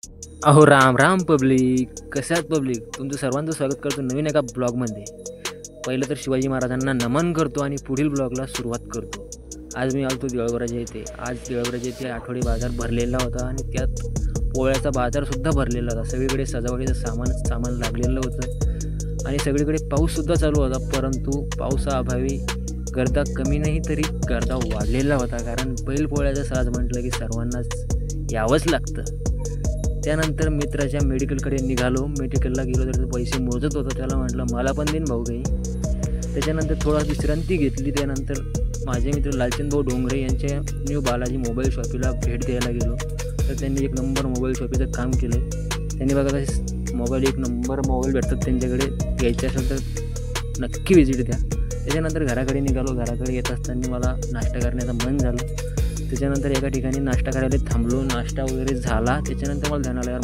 अहो राम राम पब्लिक, कसे आहात पब्लिक? तुमचं सर्वांचं स्वागत करतो नवीन एका ब्लॉगमध्ये. पहिलं तर शिवाजी महाराजांना नमन करतो आणि पुढील ब्लॉगला सुरुवात करतो. आज मी आलो देवळाच्या इथे. आज देवळाच्या इथे आठवडी बाजार भरलेला होता आणि त्यात पोळ्याचा बाजारसुद्धा भरलेला होता. सगळीकडे सजावटीचं सामान लागलेलं होतं आणि सगळीकडे पाऊससुद्धा चालू होता. परंतु पावसाअभावी गर्दा कमी नाही तरी गर्दा वाढलेला होता, कारण बैलपोळ्याचा साज म्हटलं की सर्वांनाच यावंच लागतं. त्यानंतर मित्राच्या मेडिकलकडे निघालो. मेडिकलला गेलो तर पैसे मोजत होतो. त्याला म्हटलं मला पण देईन भाऊ काही. त्याच्यानंतर थोडा विश्रांती घेतली. त्यानंतर माझे मित्र लालचंद भाऊ डोंगरे यांच्या न्यू बालाजी मोबाईल शॉपीला भेट द्यायला गेलो. तर त्यांनी एक नंबर मोबाईल शॉपीचं काम केलं. त्यांनी बघा मोबाईल एक नंबर मोबाईल भेटतात त्यांच्याकडे, घ्यायचे असेल तर नक्की व्हिजिट द्या. त्याच्यानंतर घराकडे निघालो. घराकडे येत असताना मला नाश्ता करण्याचं मन झालं. त्याच्यानंतर एका ठिकाणी नाश्ता करायला थांबलो. नाश्ता वगैरे झाला. त्याच्यानंतर मला ध्यान आलं, यार